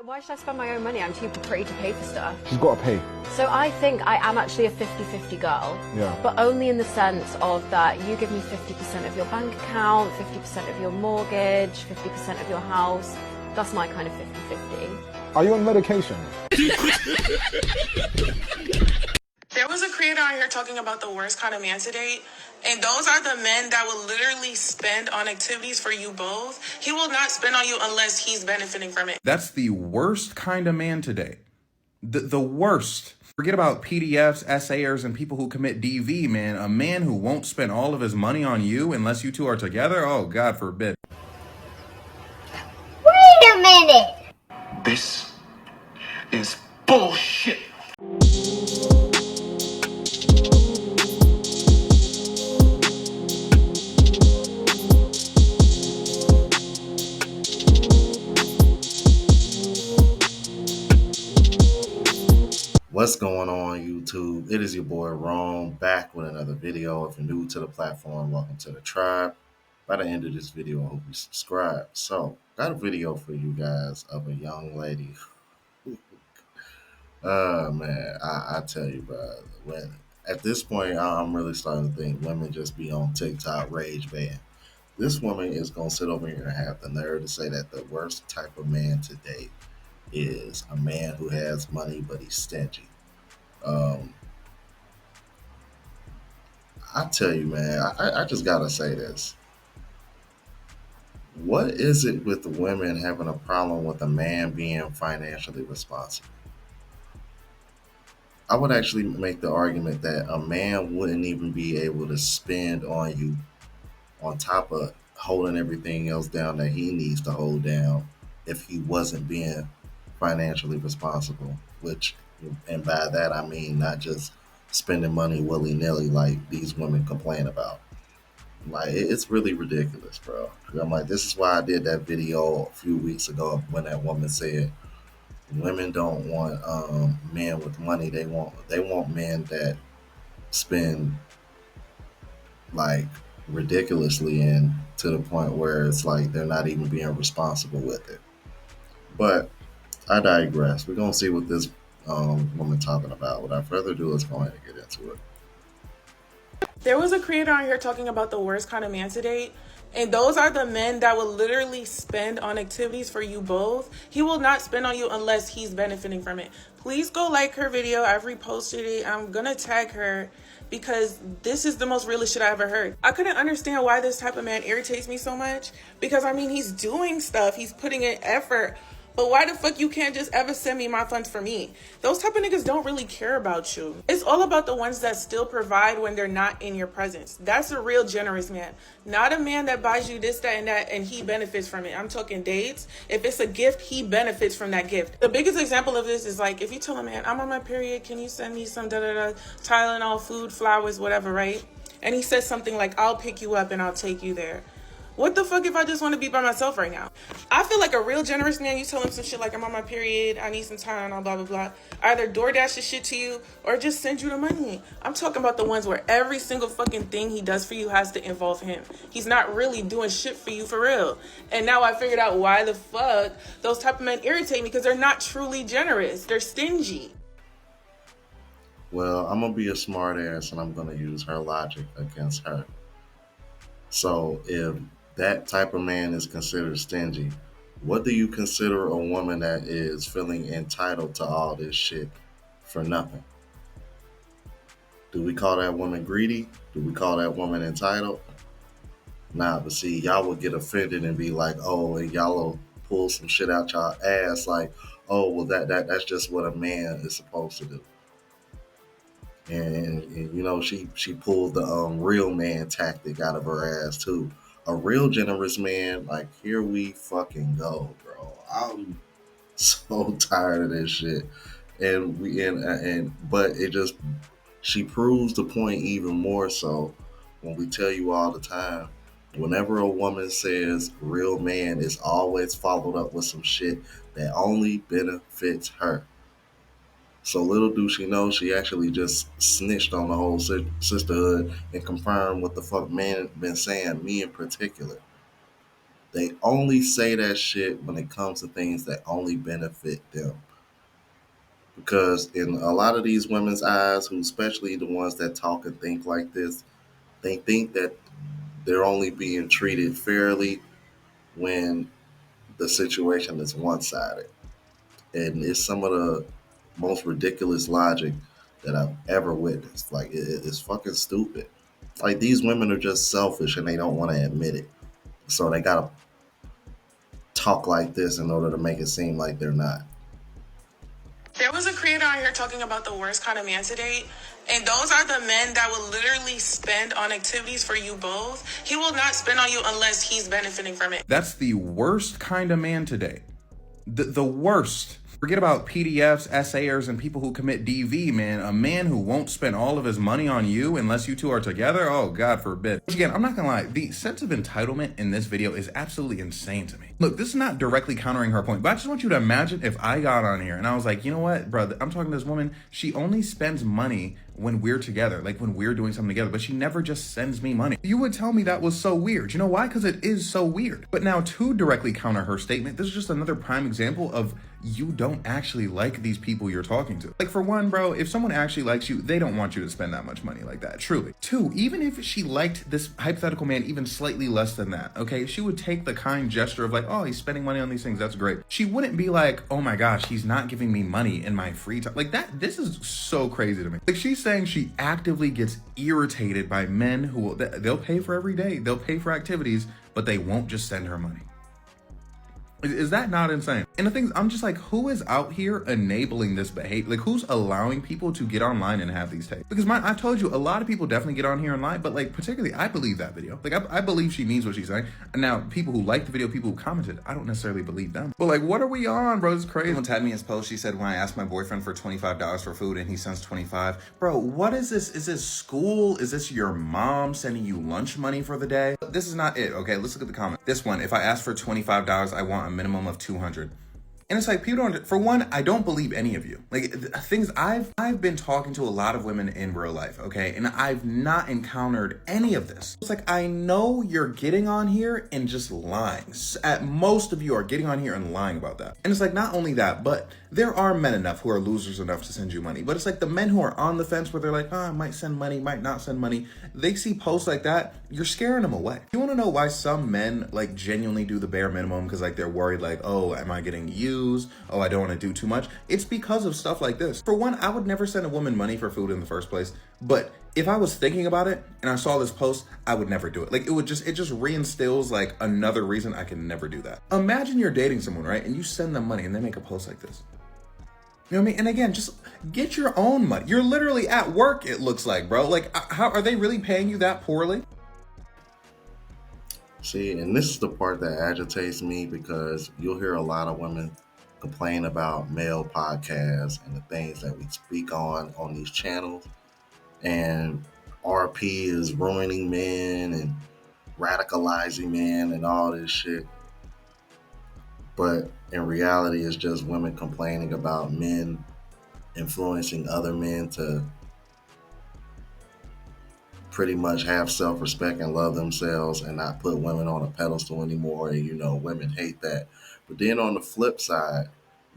Why should I spend my own money? I'm too pretty to pay for stuff. She's got to pay. So I think I am actually a 50-50 girl. Yeah. But only in the sense of that you give me 50% of your bank account, 50% of your mortgage, 50% of your house. That's my kind of 50-50. Are you on medication? There was a creator on here talking about the worst kind of man to date. And those are the men that will literally spend on activities for you both. He will not spend on you unless he's benefiting from it. That's the worst kind of man to date. The worst. Forget about PDFs, essayers, and people who commit DV, man. A man who won't spend all of his money on you unless you two are together? Oh, God forbid. Wait a minute! This is bullshit. What's going on, YouTube? It is your boy Rome, back with another video. If you're new to the platform, welcome to the tribe. By the end of this video, I hope you subscribe. So, got a video for you guys of a young lady. Man, I tell you, bro, at this point, I'm really starting to think women just be on TikTok rage ban. This woman is going to sit over here and have the nerve to say that the worst type of man to date is a man who has money but he's stingy. I tell you, man, I just gotta say this. What is it with women having a problem with a man being financially responsible? I would actually make the argument that a man wouldn't even be able to spend on you on top of holding everything else down that he needs to hold down if he wasn't being financially responsible, and by that I mean not just spending money willy-nilly like these women complain about. Like, it's really ridiculous, bro. I'm like, this is why I did that video a few weeks ago when that woman said women don't want men with money. They want men that spend like ridiculously and to the point where it's like they're not even being responsible with it. But I digress. We're gonna see what this woman talking about. Without further ado, let's go ahead and get into it. There was a creator on here talking about the worst kind of man to date. And those are the men that will literally spend on activities for you both. He will not spend on you unless he's benefiting from it. Please go like her video. I've reposted it. I'm gonna tag her because this is the most realest shit I ever heard. I couldn't understand why this type of man irritates me so much because I mean, he's doing stuff, he's putting in effort. But why the fuck you can't just ever send me my funds for me? Those type of niggas don't really care about you. It's all about the ones that still provide when they're not in your presence. That's a real generous man. Not a man that buys you this, that, and that, and he benefits from it. I'm talking dates. If it's a gift, he benefits from that gift. The biggest example of this is like, if you tell a man, I'm on my period, can you send me some da-da-da, Tylenol, food, flowers, whatever, right? And he says something like, I'll pick you up and I'll take you there. What the fuck if I just want to be by myself right now? I feel like a real generous man, you tell him some shit like, I'm on my period, I need some time, blah, blah, blah. Either DoorDash the shit to you or just send you the money. I'm talking about the ones where every single fucking thing he does for you has to involve him. He's not really doing shit for you for real. And now I figured out why the fuck those type of men irritate me, because they're not truly generous. They're stingy. Well, I'm gonna be a smart ass and I'm gonna use her logic against her. So if that type of man is considered stingy, what do you consider a woman that is feeling entitled to all this shit for nothing? Do we call that woman greedy? Do we call that woman entitled? Nah, but see, y'all will get offended and be like, oh, and y'all will pull some shit out y'all ass like, oh, well, that's just what a man is supposed to do. And you know, she pulled the real man tactic out of her ass too. A real generous man, like, here we fucking go, bro. I'm so tired of this shit. But it just, she proves the point even more so when we tell you all the time, whenever a woman says real man, is always followed up with some shit that only benefits her. So little do she know, she actually just snitched on the whole sisterhood and confirmed what the fuck man been saying, me in particular. They only say that shit when it comes to things that only benefit them. Because in a lot of these women's eyes, who especially the ones that talk and think like this, they think that they're only being treated fairly when the situation is one-sided. And it's some of the most ridiculous logic that I've ever witnessed. Like, it's fucking stupid. Like, these women are just selfish and they don't want to admit it. So they gotta talk like this in order to make it seem like they're not. There was a creator on here talking about the worst kind of man to date. And those are the men that will literally spend on activities for you both. He will not spend on you unless he's benefiting from it. That's the worst kind of man to date. The worst. Forget about PDFs, essayers, and people who commit DV, man. A man who won't spend all of his money on you unless you two are together? Oh, God forbid. Which again, I'm not gonna lie, the sense of entitlement in this video is absolutely insane to me. Look, this is not directly countering her point, but I just want you to imagine if I got on here and I was like, you know what, brother, I'm talking to this woman, she only spends money when we're together, like when we're doing something together, but she never just sends me money. You would tell me that was so weird. You know why? Because it is so weird. But now to directly counter her statement, this is just another prime example of you don't actually like these people you're talking to. Like, for one, bro, if someone actually likes you, they don't want you to spend that much money like that, truly. Two, even if she liked this hypothetical man even slightly less than that, okay, she would take the kind gesture of like, oh, he's spending money on these things, that's great. She wouldn't be like, oh my gosh, he's not giving me money in my free time. Like that, this is so crazy to me. Like, she's saying she actively gets irritated by men who will, they'll pay for every day, they'll pay for activities, but they won't just send her money. Is that not insane? And the thing is, I'm just like, who is out here enabling this behavior? Like, who's allowing people to get online and have these takes? Because I told you, a lot of people definitely get on here and lie, but like, particularly, I believe that video. Like, I believe she means what she's saying. And now, people who like the video, people who commented, I don't necessarily believe them. But like, what are we on, bro? It's crazy. Someone tagged me in his post. She said, when I asked my boyfriend for $25 for food and he sends 25. Bro, what is this? Is this school? Is this your mom sending you lunch money for the day? This is not it, okay? Let's look at the comment. This one, if I ask for $25, I want a minimum of 200. And it's like, people don't, for one, I don't believe any of you. Like, things, I've been talking to a lot of women in real life, okay? And I've not encountered any of this. It's like, I know you're getting on here and just lying. At most of you are getting on here and lying about that. And it's like, not only that, but there are men enough who are losers enough to send you money. But it's like the men who are on the fence where they're like, oh, I might send money, might not send money. They see posts like that, you're scaring them away. You wanna know why some men like genuinely do the bare minimum? Because like they're worried like, oh, am I getting used? Oh, I don't want to do too much. It's because of stuff like this. For one, I would never send a woman money for food in the first place. But if I was thinking about it and I saw this post, I would never do it. Like, it just reinstills like another reason I can never do that. Imagine you're dating someone, right? And you send them money and they make a post like this. You know what I mean? And again, just get your own money. You're literally at work, it looks like, bro. Like, how are they really paying you that poorly? See, and this is the part that agitates me, because you'll hear a lot of women complain about male podcasts and the things that we speak on these channels. And RP is ruining men and radicalizing men and all this shit. But in reality, it's just women complaining about men influencing other men to pretty much have self-respect and love themselves and not put women on a pedestal anymore. And, you know, women hate that. But then on the flip side,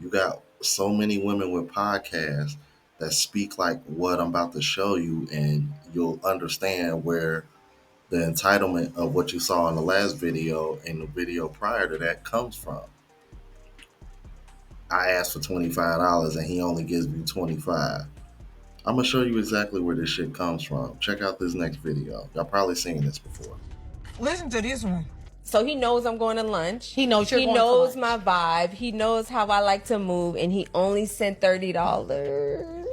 you got so many women with podcasts that speak like what I'm about to show you, and you'll understand where the entitlement of what you saw in the last video and the video prior to that comes from. I asked for $25 and he only gives me 25. I'm going to show you exactly where this shit comes from. Check out this next video. Y'all probably seen this before. Listen to this one. So he knows I'm going to lunch. He knows you're He going to knows lunch. my vibe. He knows how I like to move, and he only sent $30.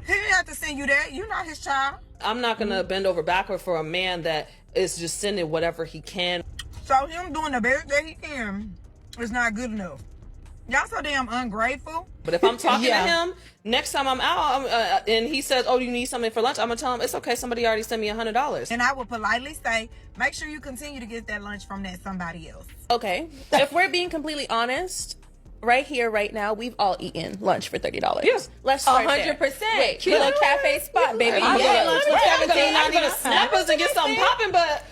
He didn't have to send you that. You're not his child. I'm not gonna bend over backward for a man that is just sending whatever he can. So him doing the best that he can is not good enough. Y'all so damn ungrateful. But if I'm talking to him, next time I'm out and he says, oh, you need something for lunch, I'm gonna tell him, it's okay, somebody already sent me $100. And I would politely say, make sure you continue to get that lunch from that somebody else. Okay, if we're being completely honest, right here, right now, we've all eaten lunch for $30. Yes. Let's start 100%. Wait, Kilo Cafe spot, baby. I'm Yeah. going to lunch for $17.90 to snap us and get something popping, but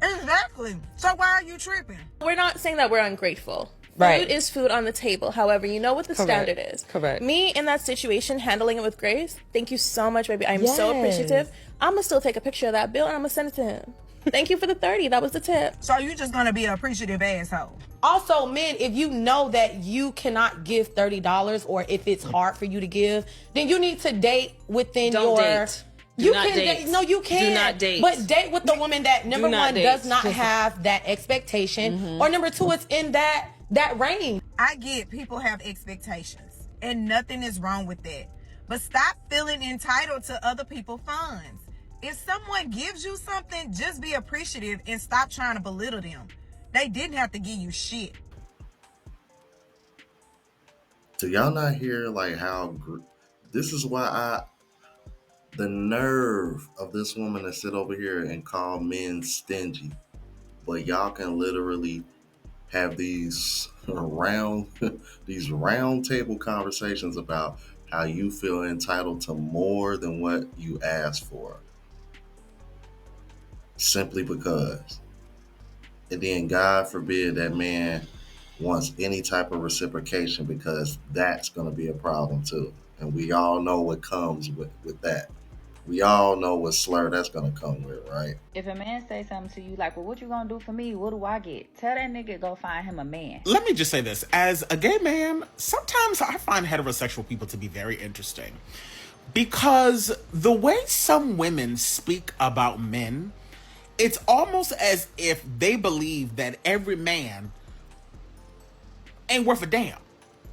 Exactly. So why are you tripping? We're not saying that we're ungrateful. Right. Food is food on the table. However, you know what the standard is. Correct. Me in that situation, handling it with grace. Thank you so much, baby. I'm so Yes. appreciative. I'm going to still take a picture of that bill and I'm going to send it to him. Thank you for the 30. That was the tip. So you just gonna be an appreciative asshole. Also, men, if you know that you cannot give $30 or if it's hard for you to give, then you need to date within Don't your... date. You not can date. No, you can. Do not date. But date with the woman that, number not one, date. does not have that expectation, or number two, it's in that range. I get people have expectations, and nothing is wrong with that. But stop feeling entitled to other people's funds. If someone gives you something, just be appreciative and stop trying to belittle them. They didn't have to give you shit. Do y'all not hear like how this is why the nerve of this woman to sit over here and call men stingy, but y'all can literally have these round table conversations about how you feel entitled to more than what you asked for, simply because. And then God forbid that man wants any type of reciprocation, because that's going to be a problem too. And we all know what comes with that. We all know what slur that's going to come with, right? If a man say something to you like, well, what you going to do for me? What do I get? Tell that nigga go find him a man. Let me just say this. As a gay man, sometimes I find heterosexual people to be very interesting. Because the way some women speak about men, it's almost as if they believe that every man ain't worth a damn.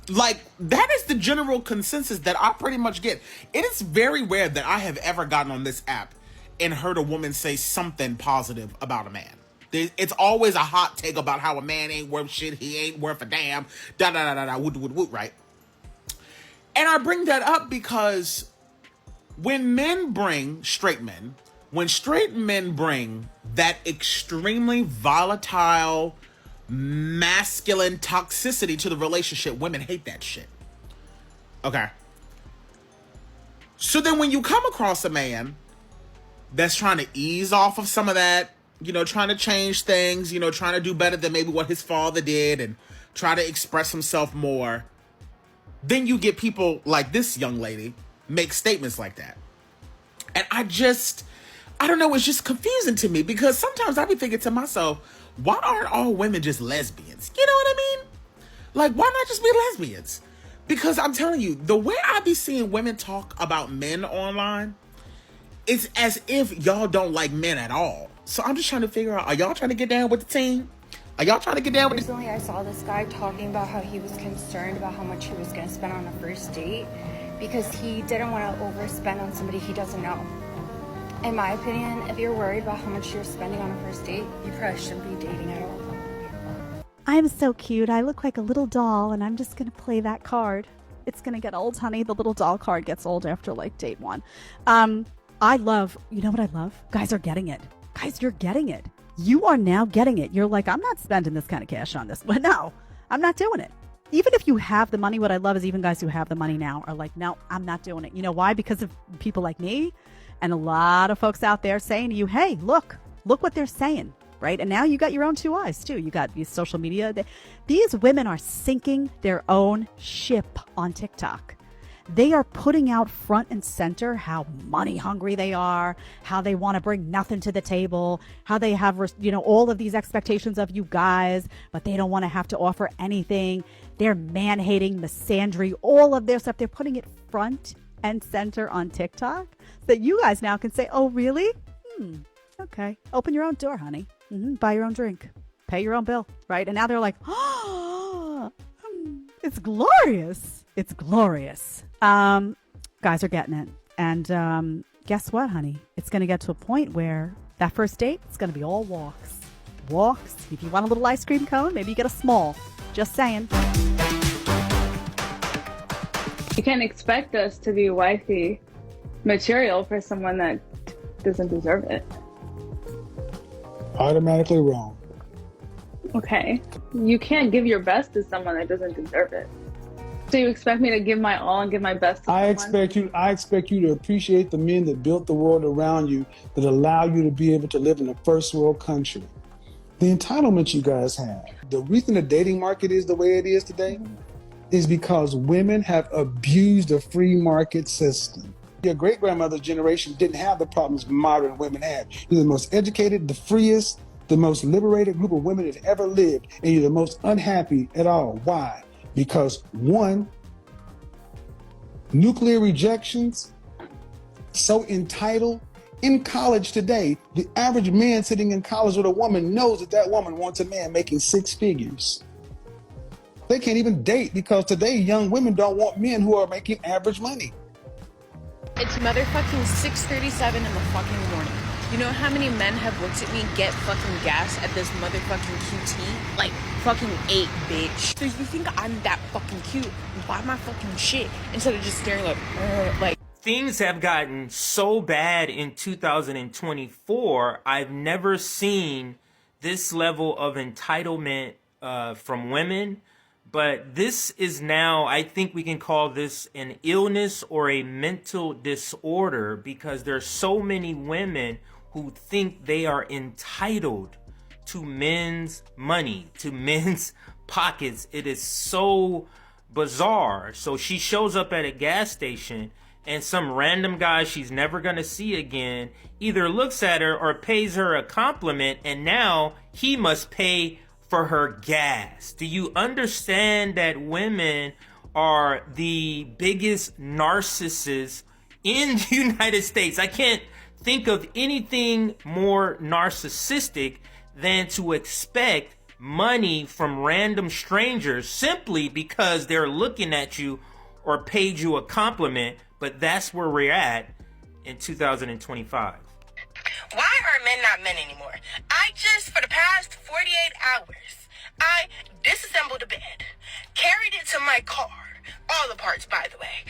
Like, that is the general consensus that I pretty much get. It is very rare that I have ever gotten on this app and heard a woman say something positive about a man. It's always a hot take about how a man ain't worth shit, he ain't worth a damn, da-da-da-da-da, woot, right? And I bring that up because when straight men bring that extremely volatile, masculine toxicity to the relationship, women hate that shit. Okay. So then when you come across a man that's trying to ease off of some of that, trying to change things, trying to do better than maybe what his father did and try to express himself more, then you get people like this young lady make statements like that. And I don't know, it's just confusing to me, because sometimes I be thinking to myself, why aren't all women just lesbians? You know what I mean? Like, why not just be lesbians? Because I'm telling you, the way I be seeing women talk about men online, it's as if y'all don't like men at all. So I'm just trying to figure out, are y'all trying to get down with the team? Are y'all trying to get down with Recently, I saw this guy talking about how he was concerned about how much he was going to spend on a first date because he didn't want to overspend on somebody he doesn't know. In my opinion, if you're worried about how much you're spending on a first date, you probably shouldn't be dating at all. I'm so cute. I look like a little doll, and I'm just going to play that card. It's going to get old, honey. The little doll card gets old after, like, date one. You know what I love? Guys are getting it. Guys, you're getting it. You are now getting it. You're like, I'm not spending this kind of cash on this. Well, no, I'm not doing it. Even if you have the money, what I love is even guys who have the money now are like, no, I'm not doing it. You know why? Because of people like me. And a lot of folks out there saying to you, hey, look what they're saying, right? And now you got your own two eyes, too. You got these social media. These women are sinking their own ship on TikTok. They are putting out front and center how money hungry they are, how they want to bring nothing to the table, how they have, all of these expectations of you guys, but they don't want to have to offer anything. They're man-hating, misandry, all of their stuff. They're putting it front and center on TikTok. That you guys now can say, oh, really? Okay. Open your own door, honey. Buy your own drink. Pay your own bill, right? And now they're like, oh, it's glorious. It's glorious. Guys are getting it. And guess what, honey? It's going to get to a point where that first date, it's going to be all walks. Walks. If you want a little ice cream cone, maybe you get a small. Just saying. You can't expect us to be wifey material for someone that doesn't deserve it. Automatically wrong. Okay. You can't give your best to someone that doesn't deserve it. So you expect me to give my all and give my best to someone? I expect you to appreciate the men that built the world around you, that allow you to be able to live in a first world country. The entitlement you guys have. The reason the dating market is the way it is today is because women have abused the free market system. Your great-grandmother's generation didn't have the problems modern women have. You're the most educated, the freest, the most liberated group of women that ever lived, and you're the most unhappy at all. Why? Because one, nuclear rejections, so entitled. In college today, the average man sitting in college with a woman knows that that woman wants a man making 6 figures. They can't even date because today young women don't want men who are making average money. It's motherfucking 6:37 in the fucking morning. You know how many men have looked at me get fucking gas at this motherfucking QT? Like, fucking 8, bitch. So you think I'm that fucking cute? Buy my fucking shit instead of just staring like... Things have gotten so bad in 2024. I've never seen this level of entitlement from women. But this is now, I think we can call this an illness or a mental disorder, because there's so many women who think they are entitled to men's money, to men's pockets. It is so bizarre. So she shows up at a gas station and some random guy she's never gonna see again either looks at her or pays her a compliment, and now he must pay for her gas. Do you understand that women are the biggest narcissists in the United States? I can't think of anything more narcissistic than to expect money from random strangers simply because they're looking at you or paid you a compliment. But that's where we're at in 2025. Why are men not men anymore? For the past 48 hours, I disassembled a bed, carried it to my car, all the parts, by the way,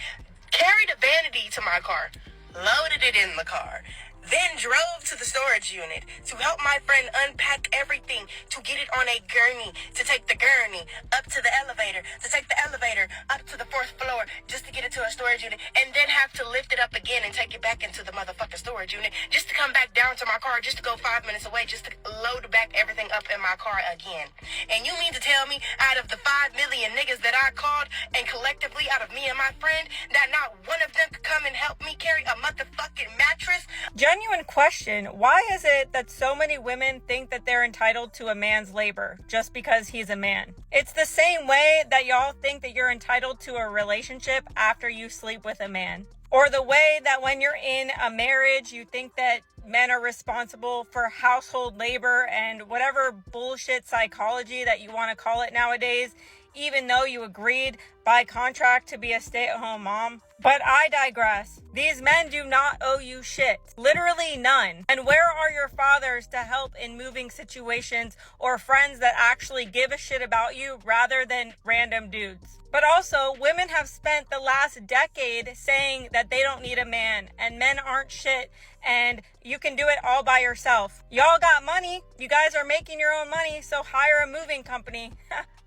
carried a vanity to my car, loaded it in the car, then drove to the storage unit to help my friend unpack everything, to get it on a gurney, to take the gurney up to the elevator, to take the elevator up to the 4th floor, just to get it to a storage unit, and then have to lift it up again and take it back into the motherfucking storage unit, just to come back down to my car, just to go 5 minutes away, just to load back everything up in my car again. And you mean to tell me, out of the 5 million niggas that I called, and collectively out of me and my friend, that not one of them could come and help me carry a motherfucking mattress? Genuine question, why is it that so many women think that they're entitled to a man's labor just because he's a man? It's the same way that y'all think that you're entitled to a relationship after you sleep with a man. Or the way that when you're in a marriage, you think that men are responsible for household labor and whatever bullshit psychology that you want to call it nowadays, even though you agreed by contract to be a stay-at-home mom. But I digress. These men do not owe you shit. Literally none. And where are your fathers to help in moving situations, or friends that actually give a shit about you rather than random dudes? But also, women have spent the last decade saying that they don't need a man and men aren't shit and you can do it all by yourself. Y'all got money. You guys are making your own money, so hire a moving company.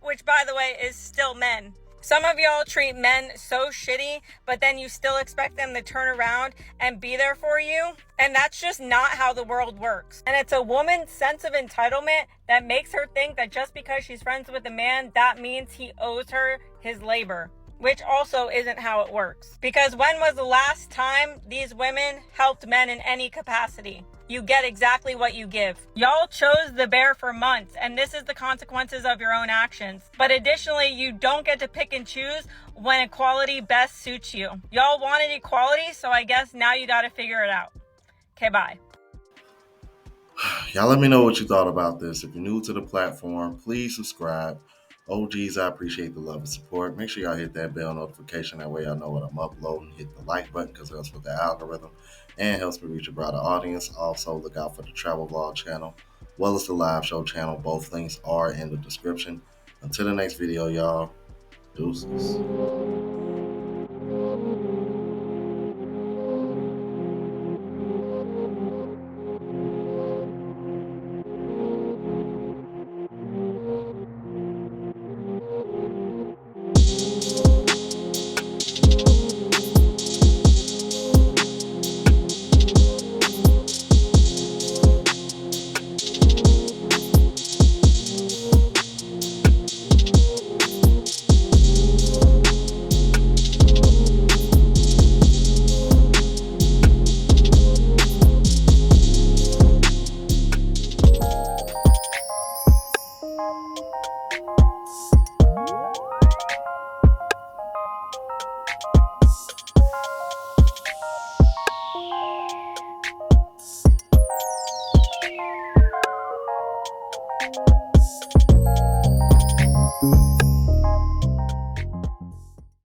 Which, by the way, is still men. Some of y'all treat men so shitty, but then you still expect them to turn around and be there for you. And that's just not how the world works. And it's a woman's sense of entitlement that makes her think that just because she's friends with a man, that means he owes her his labor. Which also isn't how it works. Because when was the last time these women helped men in any capacity? You get exactly what you give. Y'all chose the bear for months, and this is the consequences of your own actions. But additionally, you don't get to pick and choose when equality best suits you. Y'all wanted equality, so I guess now you gotta figure it out. Okay, bye. Y'all let me know what you thought about this. If you're new to the platform, please subscribe. OGs, I appreciate the love and support. Make sure y'all hit that bell notification. That way y'all know what I'm uploading. Hit the like button because it helps with the algorithm and helps me reach a broader audience. Also, look out for the travel vlog channel, as well as the live show channel. Both links are in the description. Until the next video, y'all. Deuces.